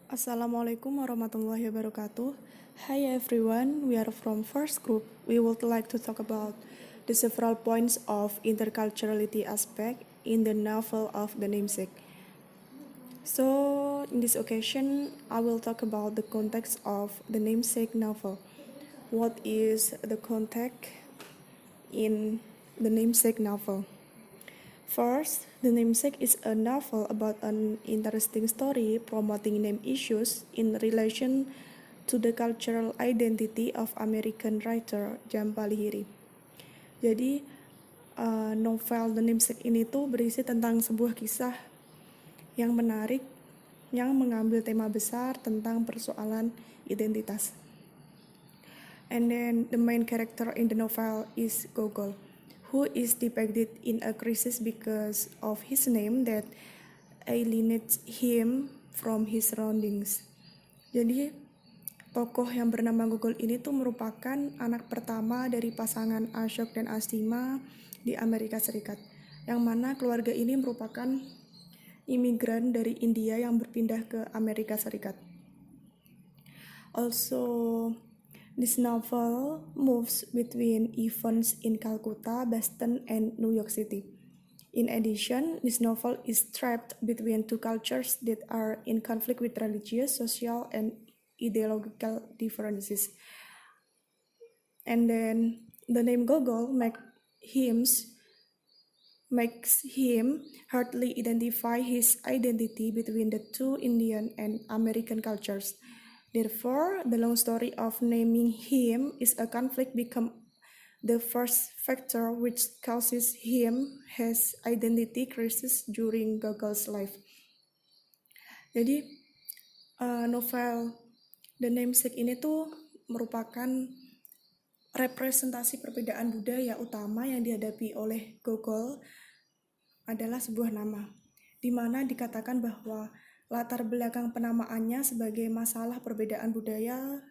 Assalamualaikum warahmatullahi wabarakatuh. Hi everyone, we are from first group. We would like to talk about the several points of interculturality aspect in the novel of the namesake. So, in this occasion, I will talk about the context of the namesake novel. What is the context in the namesake novel? First, The Namesake is a novel about an interesting story promoting name issues in relation to the cultural identity of American writer Jhumpa Lahiri. Jadi, novel The Namesake ini tuh berisi tentang sebuah kisah yang menarik yang mengambil tema besar tentang persoalan identitas. And then the main character in the novel is Gogol, who is depicted in a crisis because of his name that alienates him from his surroundings. Jadi, tokoh yang bernama Gogol ini tuh merupakan anak pertama dari pasangan Ashok dan Astima di Amerika Serikat, yang mana keluarga ini merupakan imigran dari India yang berpindah ke Amerika Serikat. Also, this novel moves between events in Calcutta, Boston, and New York City. In addition, this novel is trapped between two cultures that are in conflict with religious, social, and ideological differences. And then the name Gogol makes him hardly identify his identity between the two Indian and American cultures. Therefore, the long story of naming him is a conflict become the first factor which causes him his identity crisis during Gogol's life. Jadi, novel The Namesake ini tuh merupakan representasi perbedaan budaya utama yang dihadapi oleh Gogol adalah sebuah nama, di mana dikatakan bahwa latar belakang penamaannya sebagai masalah perbedaan budaya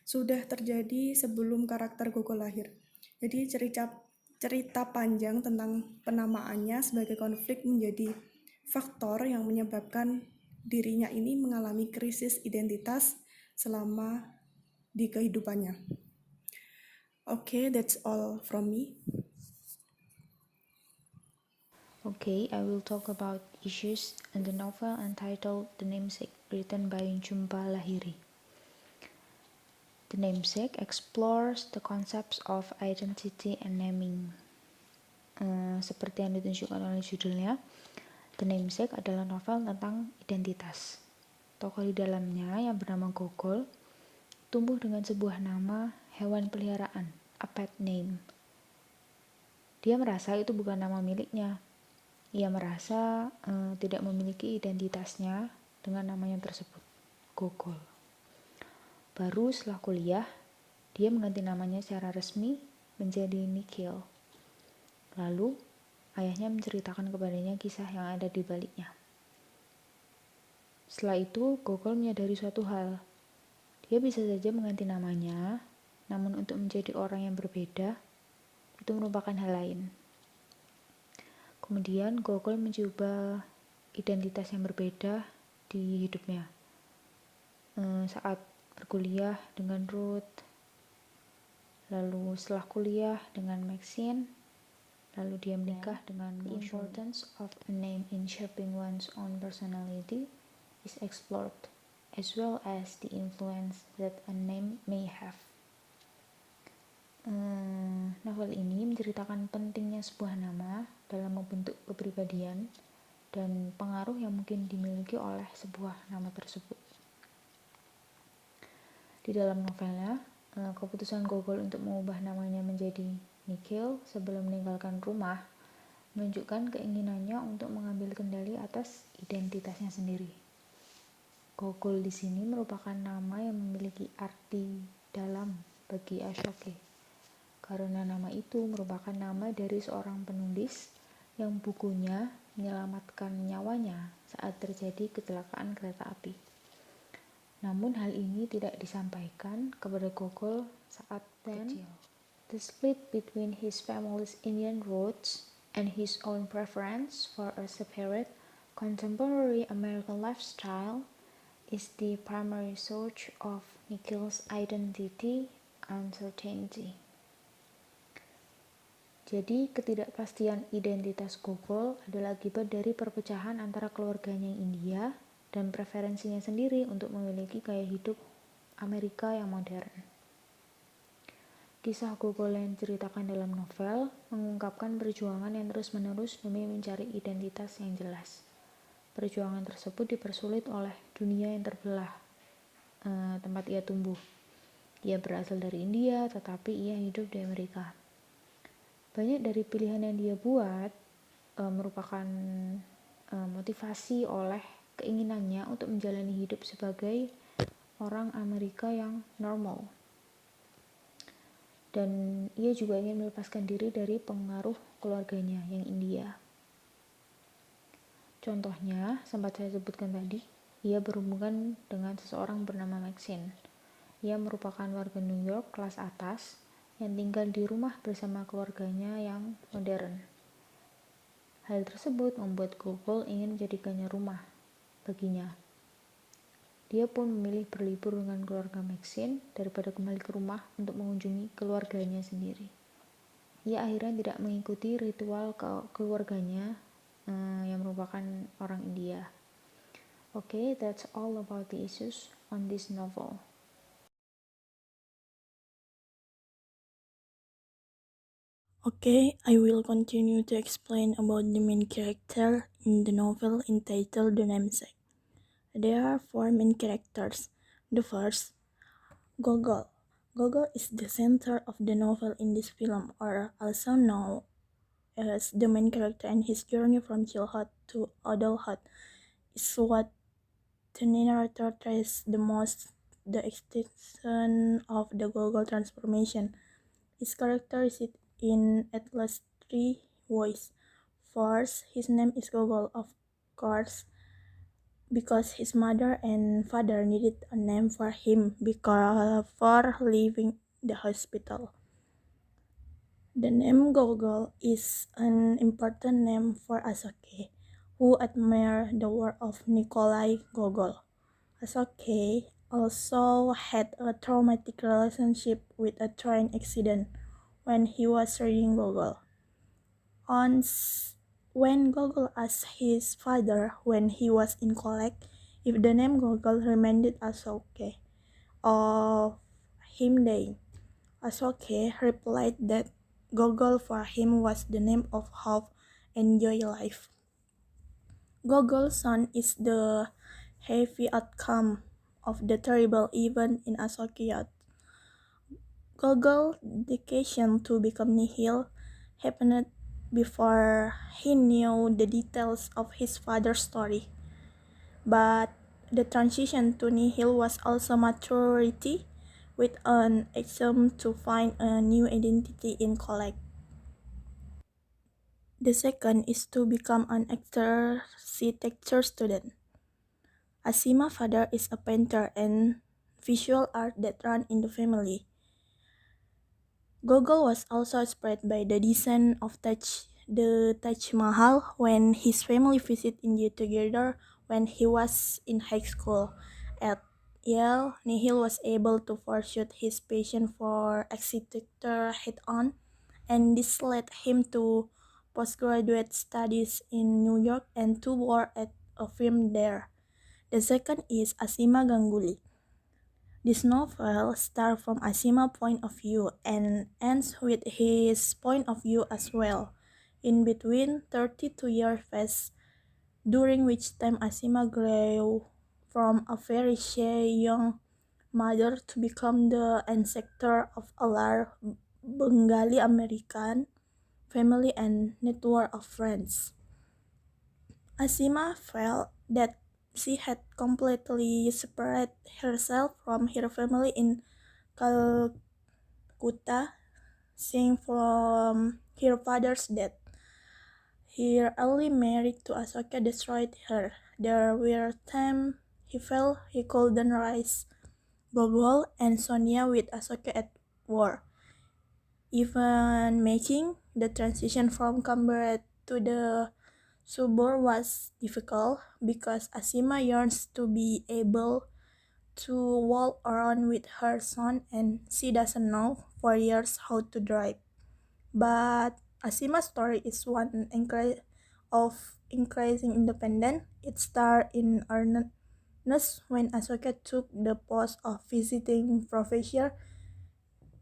sudah terjadi sebelum karakter Gogol lahir. Jadi cerita panjang tentang penamaannya sebagai konflik menjadi faktor yang menyebabkan dirinya ini mengalami krisis identitas selama di kehidupannya. Okay, that's all from me. Okay, I will talk about issues in the novel entitled The Namesake, written by Jhumpa Lahiri. The Namesake explores the concepts of identity and naming. Seperti yang ditunjukkan oleh judulnya, The Namesake adalah novel tentang identitas. Tokoh di dalamnya yang bernama Gogol tumbuh dengan sebuah nama hewan peliharaan, a pet name. Dia merasa itu bukan nama miliknya. Ia merasa tidak memiliki identitasnya dengan namanya tersebut, Gogol. Baru setelah kuliah, dia mengganti namanya secara resmi menjadi Nikhil. Lalu, ayahnya menceritakan kepadanya kisah yang ada di baliknya. Setelah itu, Gogol menyadari suatu hal. Dia bisa saja mengganti namanya, namun untuk menjadi orang yang berbeda, itu merupakan hal lain. Kemudian Gogol mencoba identitas yang berbeda di hidupnya. Saat berkuliah dengan Ruth, lalu setelah kuliah dengan Maxine, lalu dia menikah dengan The importance of a name in shaping one's own personality is explored, as well as the influence that a name may have. Novel ini menceritakan pentingnya sebuah nama dalam membentuk kepribadian dan pengaruh yang mungkin dimiliki oleh sebuah nama tersebut. Di dalam novelnya, keputusan Gogol untuk mengubah namanya menjadi Nikhil sebelum meninggalkan rumah menunjukkan keinginannya untuk mengambil kendali atas identitasnya sendiri. Gogol di sini merupakan nama yang memiliki arti dalam bagi Ashoke, karena nama itu merupakan nama dari seorang penulis yang bukunya menyelamatkan nyawanya saat terjadi kecelakaan kereta api. Namun hal ini tidak disampaikan kepada Gogol saat kecil. The split between his family's Indian roots and his own preference for a separate, contemporary American lifestyle is the primary source of Nikhil's identity uncertainty. Jadi, ketidakpastian identitas Gogol adalah akibat dari perpecahan antara keluarganya yang India dan preferensinya sendiri untuk memiliki gaya hidup Amerika yang modern. Kisah Gogol yang diceritakan dalam novel mengungkapkan perjuangan yang terus-menerus demi mencari identitas yang jelas. Perjuangan tersebut dipersulit oleh dunia yang terbelah, tempat ia tumbuh. Ia berasal dari India, tetapi ia hidup di Amerika. Banyak dari pilihan yang dia buat merupakan motivasi oleh keinginannya untuk menjalani hidup sebagai orang Amerika yang normal. Dan ia juga ingin melepaskan diri dari pengaruh keluarganya yang India. Contohnya, sempat saya sebutkan tadi, ia berhubungan dengan seseorang bernama Maxine. Ia merupakan warga New York kelas atas yang tinggal di rumah bersama keluarganya yang modern. Hal tersebut membuat Gogol ingin menjadikannya rumah baginya. Dia pun memilih berlibur dengan keluarga Maxine daripada kembali ke rumah untuk mengunjungi keluarganya sendiri. Ia akhirnya tidak mengikuti ritual keluarganya yang merupakan orang India. Okay, that's all about the issues on this novel. Okay, I will continue to explain about the main character in the novel entitled The Namesake. There are 4 main characters. The first, Gogol. Gogol is the center of the novel in this film, or also known as the main character, and his journey from childhood to adulthood is what the narrator traces the most, the extension of the Gogol transformation. His character is in at least 3 ways. First, his name is Gogol, of course, because his mother and father needed a name for him before leaving the hospital. The name Gogol is an important name for Asoke, who admired the work of Nikolai Gogol. Asoke also had a traumatic relationship with a train accident when he was reading Gogol. Once, when Gogol asked his father when he was in college if the name Gogol reminded Asoke of him dying, Asoke replied that Gogol for him was the name of hope and joy life. Gogol's son is the heavy outcome of the terrible event in Asoke's youth. Gogol's dedication to become nihil happened before he knew the details of his father's story. But the transition to nihil was also maturity, with an aim to find a new identity in college. The second is to become an architecture student. Asima's father is a painter and visual art that ran in the family. Gogol was also inspired by the design of the Taj Mahal when his family visited India together when he was in high school. At Yale, Nihil was able to pursue his passion for architecture head-on, and this led him to postgraduate studies in New York and to work at a firm there. The second is Asima Ganguly. This novel starts from Asima's point of view and ends with his point of view as well. In between, 32 years pass, during which time Asima grew from a very shy young mother to become the ancestor of a large Bengali American family and network of friends. Asima felt that she had completely separated herself from her family in Calcutta, seeing from her father's death. Her early marriage to Asoka destroyed her. There were times he felt he couldn't raise Gogol and Sonia with Asoka at war. Even making the transition from Canberra to the suburb was difficult because Asima yearns to be able to walk around with her son and she doesn't know for years how to drive. But Asima's story is one of increasing independence. It started in earnest when Asoka took the post of visiting professor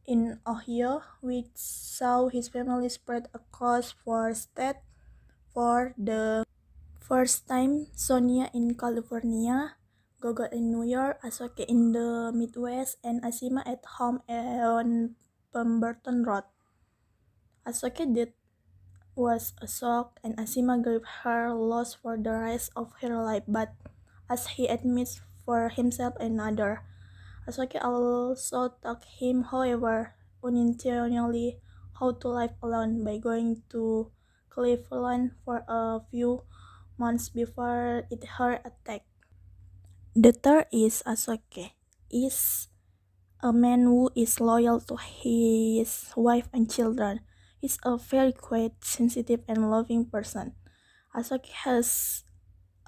in Ohio, which saw his family spread across four states. For the first time, Sonia in California, Gogo in New York, Asoka in the Midwest, and Asima at home on Pemberton Road. Asoka did was a shock, and Asima grieved her loss for the rest of her life, but as he admits for himself and others, Asoka also taught him, however, unintentionally, how to live alone by going to Cleveland for a few months before it her attack. The third is Asoka is a man who is loyal to his wife and children. He's a very quiet, sensitive, and loving person. Asoka has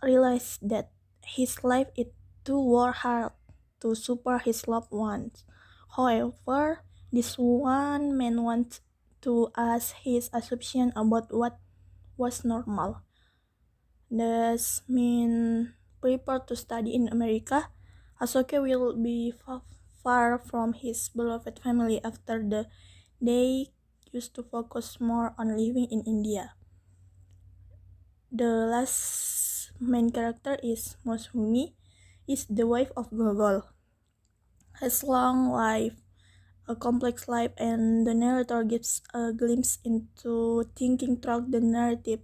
realized that his life is too war hard to support his loved ones. However, this one man wants to ask his assumption about what was normal. Does mean prepare to study in America? Asoka will be far from his beloved family after they used to focus more on living in India. The last main character is Moshumi, is the wife of Gogol. Has long life, a complex life, and the narrator gives a glimpse into thinking through the narrative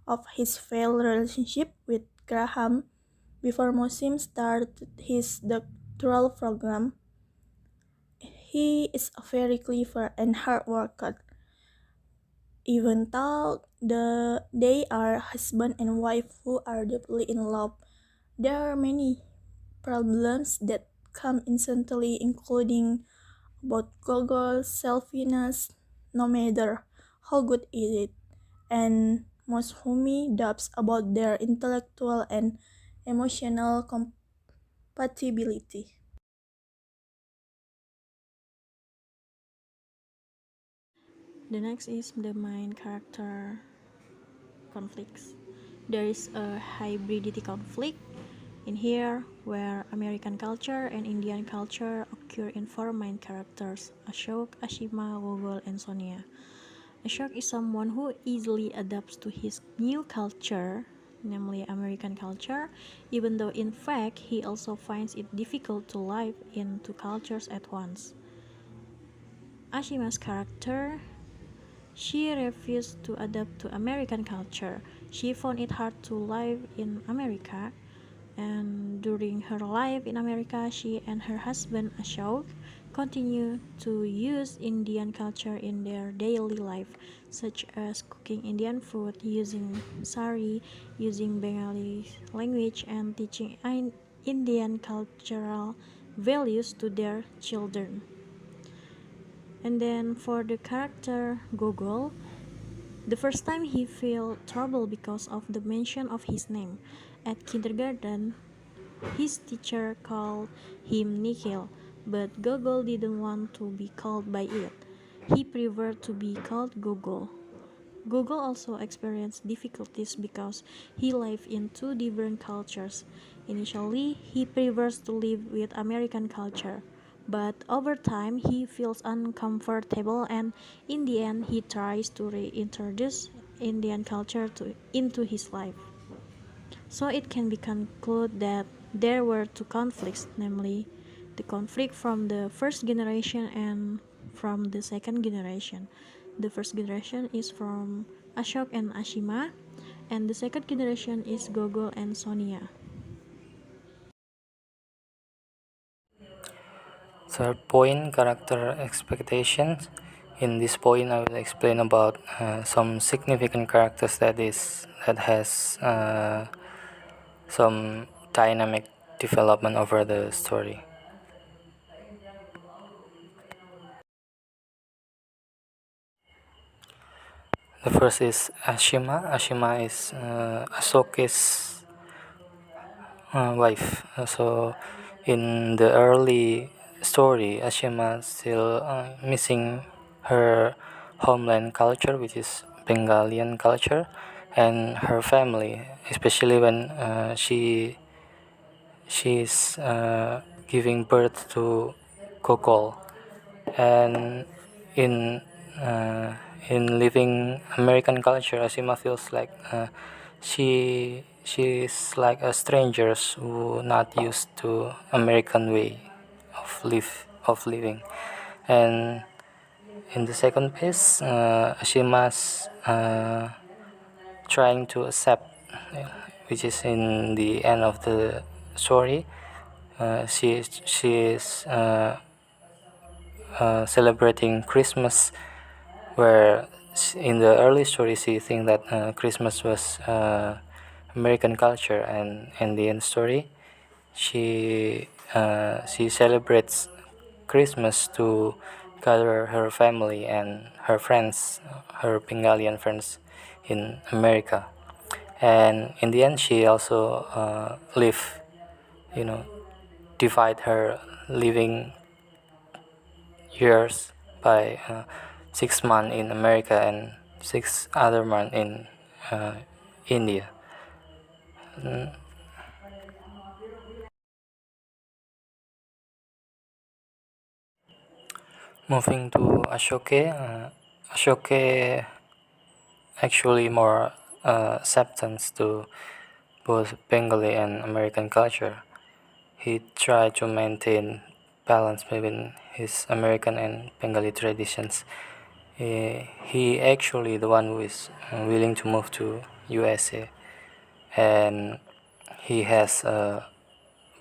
of his failed relationship with Graham before Mosim started his doctoral program. He is a very clever and hard worker. Even though they are husband and wife who are deeply in love, there are many problems that come instantly, including about Gogol's selfishness, no matter how good it is, and Moshumi doubts about their intellectual and emotional compatibility. The next is the main character conflicts. There is a hybridity conflict in here where American culture and Indian culture occur in four main characters: Ashok, Ashima, Gogol, and Sonia. Ashok is someone who easily adapts to his new culture, namely American culture, even though in fact he also finds it difficult to live in two cultures at once. Ashima's character, she refused to adapt to American culture. She found it hard to live in America, and during her life in America, she and her husband Ashok continue to use Indian culture in their daily life, such as cooking Indian food, using sari, using Bengali language, and teaching Indian cultural values to their children. And then for the character Gogol, the first time he felt trouble because of the mention of his name. At kindergarten, his teacher called him Nikhil, but Gogol didn't want to be called by it. He preferred to be called Gogol. Gogol also experienced difficulties because he lived in two different cultures. Initially, he prefers to live with American culture, but over time he feels uncomfortable, and in the end he tries to reintroduce Indian culture into his life. So it can be concluded that there were two conflicts, namely the conflict from the first generation and from the second generation. The first generation is from Ashok and Ashima, and the second generation is Gogol and Sonia. Third point, character expectations. In this point, I will explain about some significant characters that has some dynamic development over the story. The first is Ashima. Ashima is Asoke's wife. So In the early story, Ashima still missing her homeland culture, which is Bengalian culture, and her family, especially when she's giving birth to Kokol. And in uh, in living American culture, Ashima feels like she's like a stranger who not used to American way of living. And in the second piece, Ashima's trying to accept, which is in the end of the story. She is celebrating Christmas, where in the early story she think that Christmas was American culture, and in the end story she celebrates Christmas to gather her family and her friends, her Bengalian friends in America. And in the end she also live, you know, divide her living years by 6 months in America and 6 other months in India. Mm. Moving to Ashoke, Ashoke actually more acceptance to both Bengali and American culture. He tried to maintain balance between his American and Bengali traditions. He actually the one who is willing to move to USA, and he has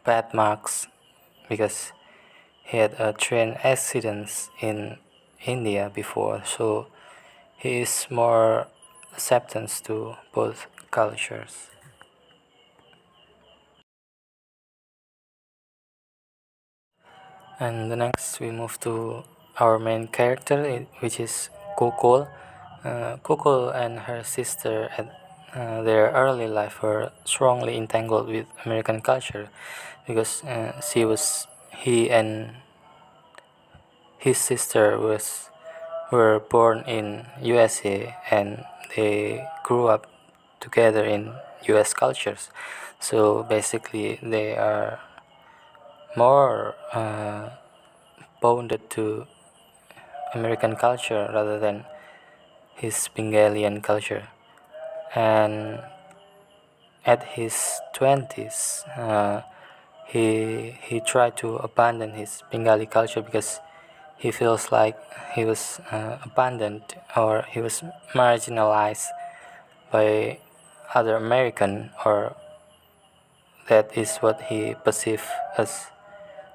bad marks because he had a train accidents in India before, so he is more acceptance to both cultures. And the next we move to our main character, which is Kokol. Kokol and her sister at their early life were strongly entangled with American culture because he and his sister were born in USA, and they grew up together in US cultures. So basically they are more bonded to American culture rather than his Bengalian culture. And at his 20s, he tried to abandon his Bengali culture because he feels like he was abandoned, or he was marginalized by other American, or that is what he perceived as,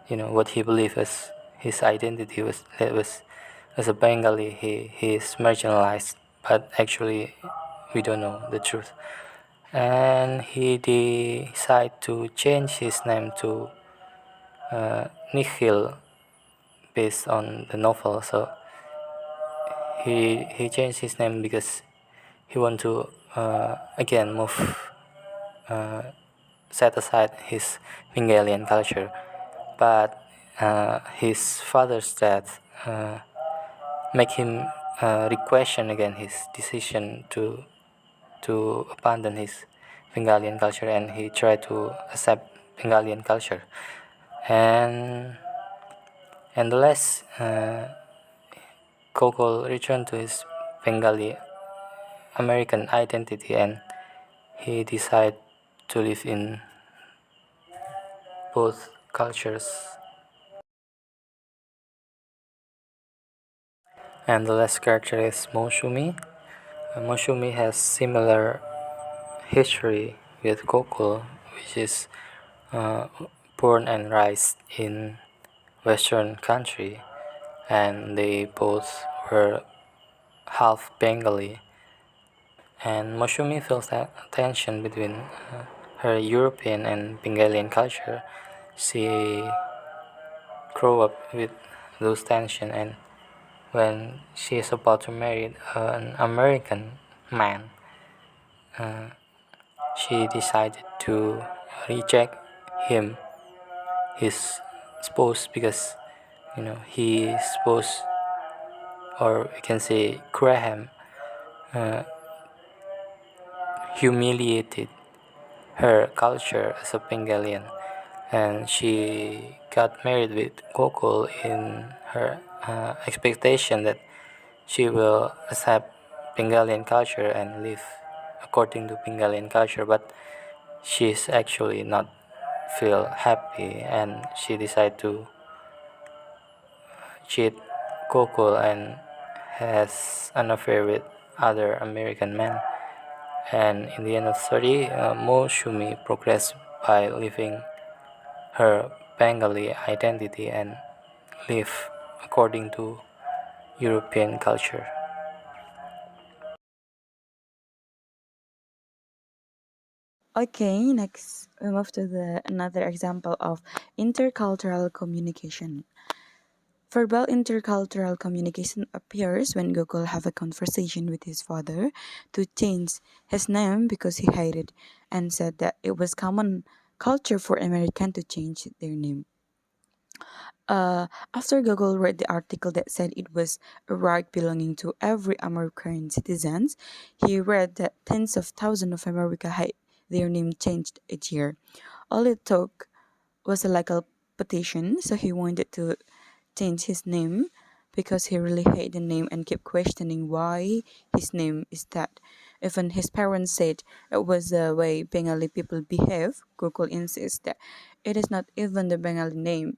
what he believed as his identity was, that was as a Bengali he is marginalized, but actually we don't know the truth. And he decided to change his name to Nikhil based on the novel. So he changed his name because he want to again move, set aside his Bengalian culture. But his father's death make him re-question again his decision to abandon his Bengalian culture, and he tried to accept Bengalian culture. And the last, Gogol returned to his Bengali American identity, and he decided to live in both cultures. And the last character is Moshumi. Moshumi has similar history with Gokul, which is uh, born and raised in Western country, and they both were half Bengali. And Moshumi feels that tension between her European and Bengalian culture. She grew up with those tension, and when she is about to marry an American man, she decided to reject him, his spouse, because he spouse, or we can say Graham, uh, humiliated her culture as a Bengalian, and she got married with Gokul in her expectation that she will accept Bengalian culture and live according to Bengalian culture, but she's actually not feel happy, and she decided to cheat Gokul and has an affair with other American men. And in the end of the story, Mo Shumi progressed by living her Bengali identity and live according to European culture. Okay, next we move to another example of intercultural communication. Verbal intercultural communication appears when Gokul have a conversation with his father to change his name because he hated and said that it was common culture for Americans to change their name. After Gokul read the article that said it was a right belonging to every American citizen, he read that tens of thousands of America had their name changed each year. All it took was a legal petition, so he wanted to change his name because he really hated the name and kept questioning why his name is that. Even his parents said it was the way Bengali people behave. Gokul insists that it is not even the Bengali name.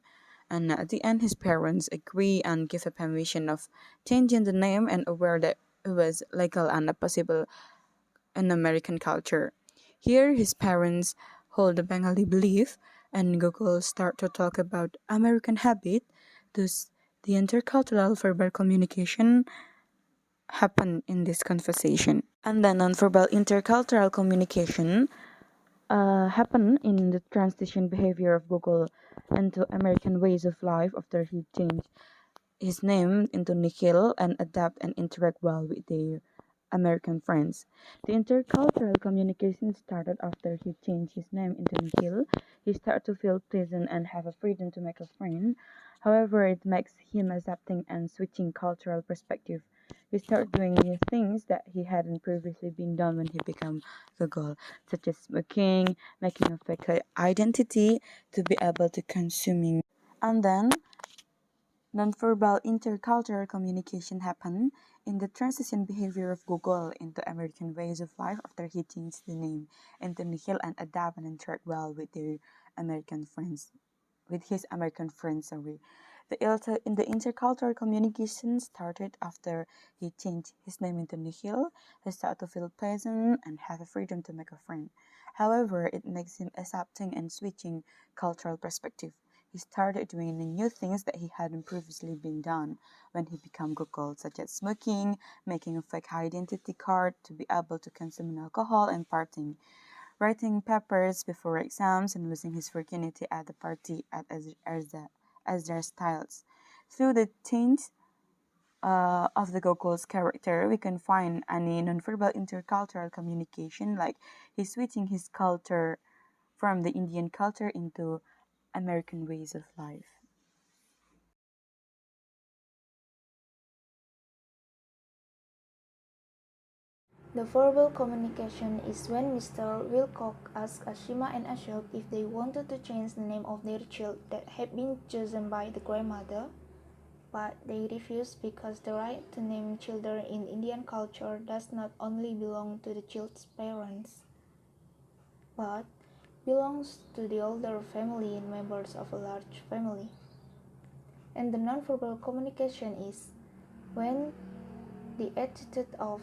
And at the end, his parents agree and give a permission of changing the name and aware that it was legal and possible in American culture. Here, his parents hold the Bengali belief, and Gokul start to talk about American habit. Thus, the intercultural verbal communication happen in this conversation. And then nonverbal intercultural communication happen in the transition behavior of Gokul into American ways of life after he changed his name into Nikhil and adapt and interact well with their American friends. The intercultural communication started after he changed his name into Nikhil. He started to feel pleasant and have a freedom to make a friend. However, it makes him adapting and switching cultural perspective. He started doing new things that he hadn't previously been done when he became Google, such as smoking, making a fake identity to be able to consuming. And then nonverbal intercultural communication happened in the transition behavior of Google into American ways of life after he changed the name into Nikhil and adapt and interact well with their American friends, with his American friends. Sorry. In the intercultural communication started after he changed his name into Nikhil. He started to feel pleasant and have a freedom to make a friend. However, it makes him accepting and switching cultural perspective. He started doing the new things that he hadn't previously been done when he became Google, such as smoking, making a fake identity card to be able to consume alcohol and partying, writing papers before exams, and losing his virginity at the party as their styles. Through the change of the Gokul's character, we can find any nonverbal intercultural communication, like he's switching his culture from the Indian culture into American ways of life. The verbal communication is when Mr. Wilcock asked Ashima and Ashok if they wanted to change the name of their child that had been chosen by the grandmother, but they refused because the right to name children in Indian culture does not only belong to the child's parents, but belongs to the older family and members of a large family. And the nonverbal communication is when the attitude of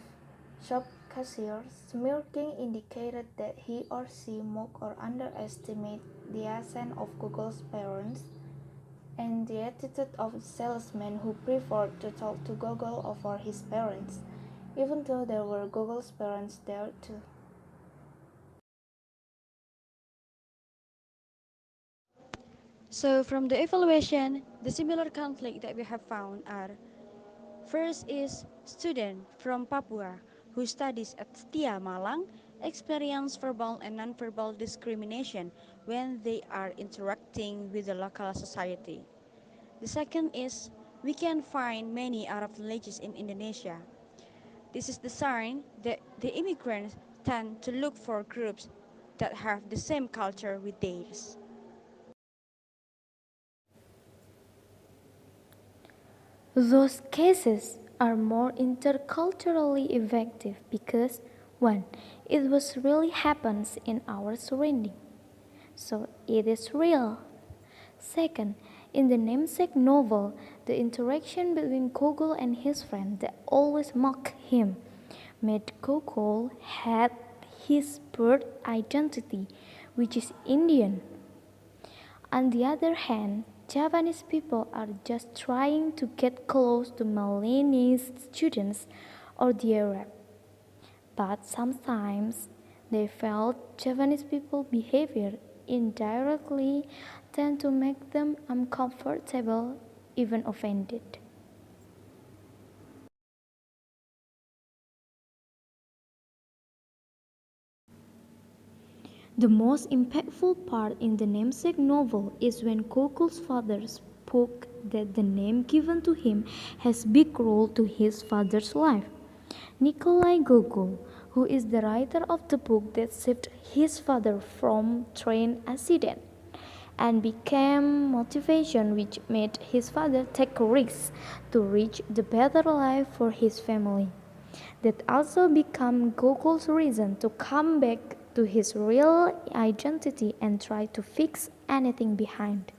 shop cashier smirking indicated that he or she mock or underestimate the accent of Google's parents, and the attitude of the salesman who preferred to talk to Google over his parents, even though there were Google's parents there too. So from the evaluation, the similar conflict that we have found are: first is student from Papua who studies at Setia Malang experience verbal and nonverbal discrimination when they are interacting with the local society. The second is we can find many Arab villages in Indonesia. This is the sign that the immigrants tend to look for groups that have the same culture with theirs. Those cases are more interculturally effective because 1. It was really happens in our surrounding. So it is real. Second, in the namesake novel, the interaction between Gogol and his friend that always mocked him made Gogol had his birth identity, which is Indian. On the other hand, Japanese people are just trying to get close to Milanese students or the Arab. But sometimes they felt Japanese people's behavior indirectly tend to make them uncomfortable, even offended. The most impactful part in the namesake novel is when Gogol's father spoke that the name given to him has big role to his father's life. Nikolai Gogol, who is the writer of the book that saved his father from train accident and became motivation which made his father take risks to reach the better life for his family. That also became Gogol's reason to come back to his real identity and try to fix anything behind.